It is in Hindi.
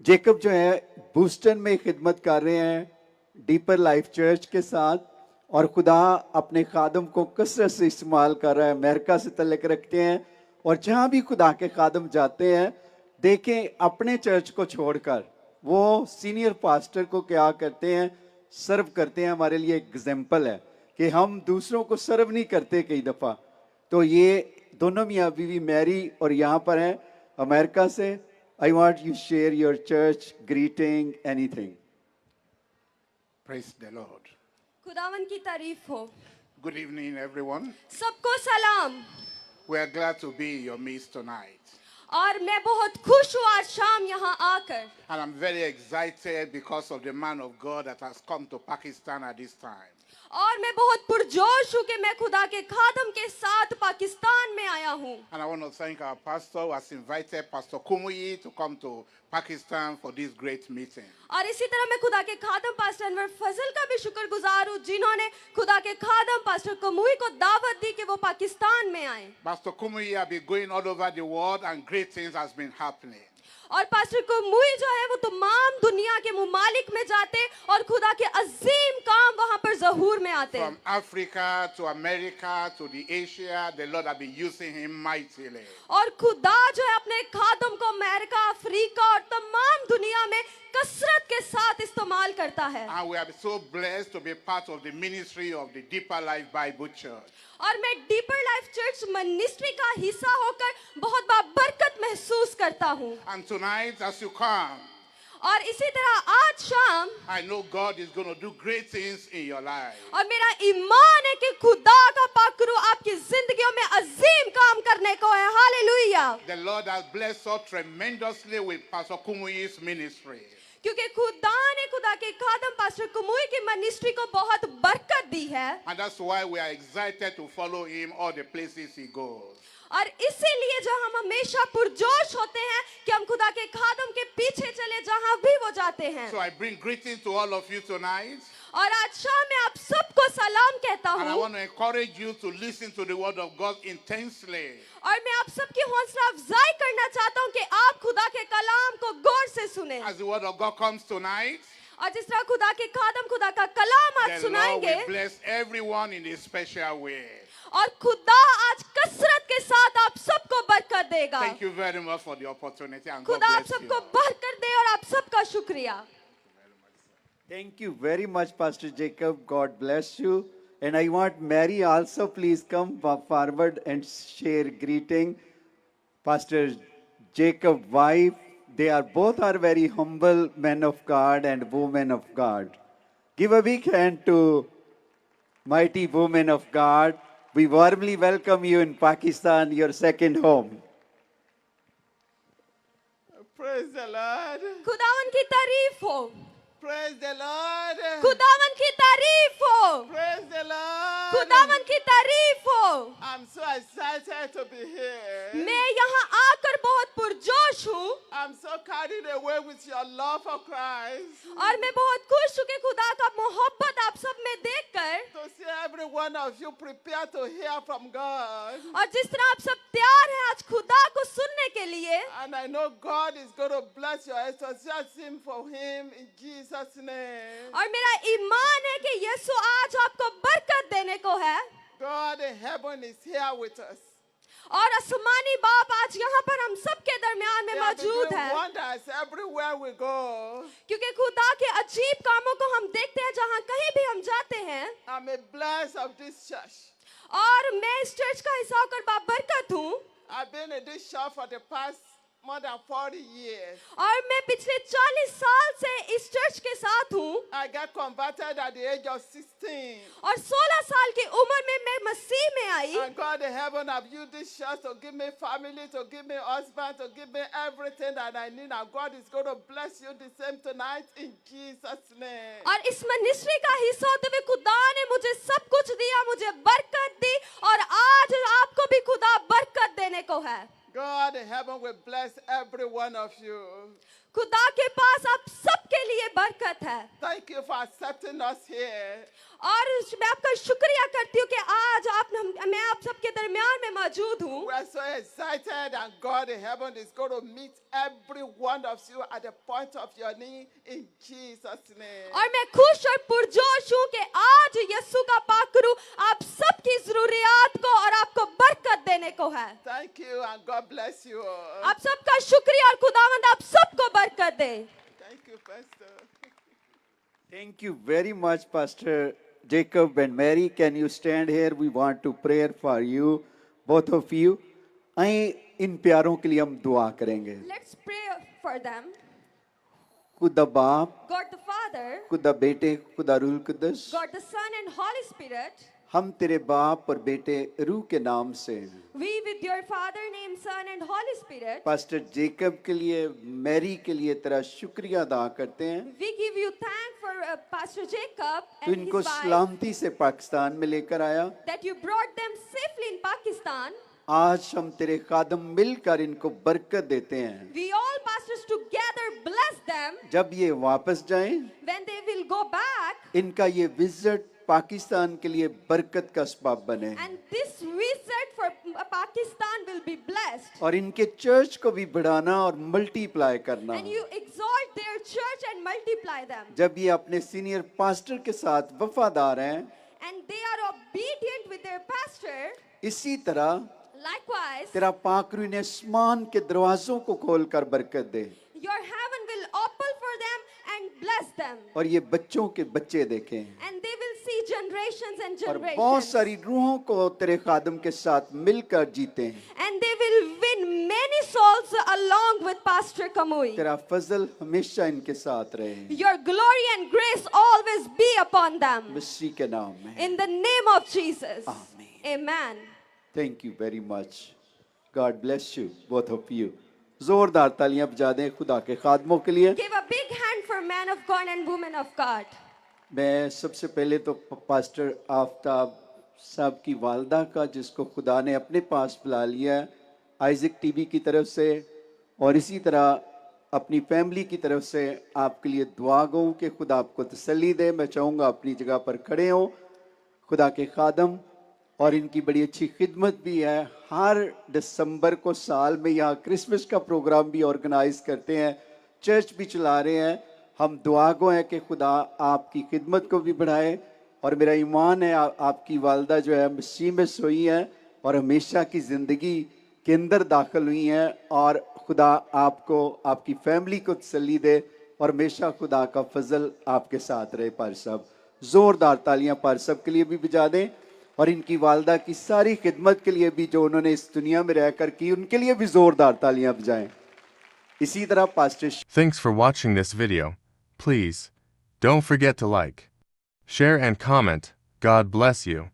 जेकब जो है बूस्टन में खिदमत कर रहे हैं डीपर लाइफ चर्च के साथ, और खुदा अपने खादम को कसरत से इस्तेमाल कर रहा है। अमेरिका से तल्लुक़ रखते हैं और जहाँ भी खुदा के खादम जाते हैं, देखें अपने चर्च को छोड़कर वो सीनियर पास्टर को क्या करते हैं, सर्व करते हैं। हमारे लिए एग्जाम्पल है कि हम दूसरों को सर्व नहीं करते कई दफ़ा। तो ये दोनों मियाँ बीवी मैरी और यहाँ पर हैं अमेरिका से। I want you to share your church greeting, anything. Praise the Lord. खुदावन की तारीफ हो। Good evening, everyone. सबको सलाम। We are glad to be in your midst tonight. और मैं बहुत खुश हूँ आज शाम यहाँ आकर। And I'm very excited because of the man of God that has come to Pakistan at this time. और मैं बहुत पुरजोश हूँ कि मैं खुदा के खादम के साथ पाकिस्तान में आया हूँ। And I want to thank our pastor who has invited Pastor Kumuyi to come to Pakistan for this great meeting. और इसी तरह मैं खुदा के खादम पास्टर अनवर फजल का भी शुक्रगुजार हूँ जिन्होंने खुदा के खादम पास्टर कमुई को दावत दी कि वो पाकिस्तान में आए। Pastor Kumuyi has been going all over the world and great things has been happening. और पास्टर कमुई जो है वो तमाम दुनिया के मुमालिक में जाते और खुदा के अजीम काम वहाँ पर ज़हूर में आते। From Africa to America to the Asia, the Lord has been using him mightily. और खुदा जो है अपने खादम को अमेरिका, अफ्रीका और तमाम दुनिया में कसरत के साथ इस्तेमाल करता है। And we are so blessed to be part of the ministry of the Deeper Life Bible Church. और मैं डीपर लाइफ चर्च मिनिस्ट्री का हिस्सा होकर बहुत बरकत महसूस करता हूँ। And tonight, as you come, और इसी तरह आज शाम I know God is going to do great things in your life. और मेरा ईमान है कि खुदा का पाकरू आपकी जिंदगियों में अजीम काम करने को है। Hallelujah. The Lord has blessed us tremendously with Pastor Kumuyi's ministry. क्योंकि खुदा ने खुदा के खादम पास्टर कमुई की मिनिस्ट्री को बहुत बरकत दी है। And that's why we are excited to follow him all the places he goes. और इसीलिए जो हम हमेशा पुरजोश होते हैं कि हम खुदा के खादम के पीछे चले जहां भी वो जाते हैं। So I bring greetings to all of you tonight. और आज शाम मैं आप सबको सलाम कहता And I हूँ। want to encourage you to listen to the word of God intensely. और मैं आप सबकी हौसला अफजाई करना चाहता हूँ कि आप खुदा के कलाम को गौर से सुने। As the word of God comes tonight, और जिस तरह खुदा के खादम खुदा का कलाम आज the Lord सुनाएंगे will bless everyone in a special way. और खुदा आज कसरत के साथ आप सबको बरकत देगा। Thank you very much for the opportunity and God खुदा आप bless सबको you. बरकत दे और आप सबका शुक्रिया। Thank you very much, Pastor Jacob. God bless you. And I want Mary also, please come forward and share greeting. Pastor Jacob wife, they are both are very humble men of God and women of God. Give a big hand to mighty women of God. We warmly welcome you in Pakistan, your second home. Praise the Lord. खुदावन की तारीफ हो। Praise the Lord. खुदावन की तारीफ हो। Praise the Lord. खुदावन की तारीफ हो। I'm so excited to be here. मैं यहाँ आकर बहुत पुरजोश हूँ I'm so carried away with your love for Christ. और मैं बहुत खुश हूँ कि खुदा का मोहब्बत आप सब में देखकर To see every one of you prepare to hear from God. और जिस तरह आप सब तैयार हैं आज खुदा को सुनने के लिए। And I know God is going to bless your enthusiasm for Him in Jesus' name. और मेरा ईमान है कि यीशु आज आपको बरकत देने को है। God in heaven is here with us. और आसमानी बाप आज यहाँ पर हम सबके दरमियान में They are मौजूद doing है। wonders everywhere we go. क्योंकि खुदा के अजीब कामों को हम देखते हैं जहाँ कहीं भी हम जाते हैं। I'm a blessed of this church. और मैं इस चर्च का हिस्सा होकर बाबरकत हूँ। I've been in this shop for the past more than 40 years. और मैं पिछले 40 साल से इस चर्च के साथ हूँ। I got converted at the age of 16. और 16 साल की उम्र में मैं मसीह में आई। And God in heaven have used this church to give me family, to give me husband, to give me everything that I need. And God is going to bless you the same tonight in Jesus' name. और इस मिनिस्ट्री का हिस्सा होते हुए खुदा ने मुझे सब कुछ दिया, मुझे बरकत दी और आज आपको भी खुदा बरकत देने को है। God in heaven will bless every one of you. खुदा के पास आप सबके लिए बरकत है। Thank you for accepting us here. और मैं आपका शुक्रिया करती हूँ कि आज मैं आप सबके दरमियान में मौजूद हूँ। We are so excited, and God in heaven is going to meet every one of you at the point of your need in Jesus' name. और मैं खुश और पुरजोश हूँ कि आज यीशु का पाकरू आप सबकी जरूरियात को और आपको बरकत देने को है। Thank you, and God bless you all. आप सबका शुक्रिया और खुदावंद आप सबको बरकत दे। Thank you, Pastor. Thank you very much, Pastor Jacob and Mary. Can you stand here? We want to pray for you, both of you. आइए इन प्यारों के लिए हम दुआ करेंगे। Let's pray for them. खुदा बाप, God the Father, खुदा बेटे, खुदा रूह कुदस, God the Son and Holy Spirit, हम तेरे बाप और बेटे रूह के नाम से we with your Father name, Son and Holy Spirit, pastor Jacob के लिए, मैरी के लिए तेरा शुक्रिया अदा करते हैं। we give you thanks for Pastor Jacob तू and इनको his wife सलामती से पाकिस्तान में लेकर आया। that you brought them safely in Pakistan. आज हम तेरे खादम मिलकर इनको बरकत देते हैं। We all pastors together bless them जब ये वापस जाएं, when they will go back, इनका ये विजिट पाकिस्तान के लिए बरकत का सबब बने and this visit for Pakistan will be blessed. और इनके चर्च को भी बढ़ाना और मल्टीप्लाई करना। And you exalt their church and multiply them. जब ये अपने सीनियर पास्टर के साथ वफादार हैं, And they are obedient with their pastor. इसी तरह Likewise, तेरा पाकरू ने आसमान के दरवाजों को खोलकर बरकत दे your heaven will open for them and bless them. और ये बच्चों के बच्चे देखें And they will see generations and और बहुत generations. सारी रूहों को तेरे खादम के साथ मिलकर जीते हैं। And they will win many souls along with Pastor Kamui. तेरा फजल हमेशा इनके साथ रहे, Your glory and grace always be upon them. मसीह के नाम में। In the name of Jesus. Amen. Amen. Thank you very much. God bless you, both of you. जोरदार तालियां बजा दें खुदा के खादमों के लिए। Give a big hand for man of God and woman of God. मैं सबसे पहले तो पास्टर आफ्ताब साहब की वालदा का, जिसको खुदा ने अपने पास बुला लिया है, आइजक टीवी की तरफ से, और इसी तरह अपनी फैमिली की तरफ से आपके लिए दुआ गो कि खुदा आपको तसल्ली दे। मैं चाहूँगा अपनी जगह पर खड़े हों। खुदा के खादम और इनकी बड़ी अच्छी खिदमत भी है। हर दिसंबर को साल में यहाँ क्रिसमस का प्रोग्राम भी ऑर्गेनाइज करते हैं, चर्च भी चला रहे हैं। हम दुआ गो हैं कि खुदा आपकी खिदमत को भी बढ़ाए, और मेरा ईमान है आपकी वालदा जो है मसीह में सोई है और हमेशा की ज़िंदगी के अंदर दाखिल हुई हैं, और खुदा आपको, आपकी फैमिली को तसल्ली दे और हमेशा खुदा का फजल आपके साथ रहे। पार साहब ज़ोरदार तालियां पार साहब के लिए भी बजा दें, और इनकी वालदा की सारी खिदमत के लिए भी जो उन्होंने इस दुनिया में रहकर की, उनके लिए भी जोरदार तालियां बजाएं। इसी तरह pastor Thanks for watching this video. Please, don't forget to like, share and comment. God bless you.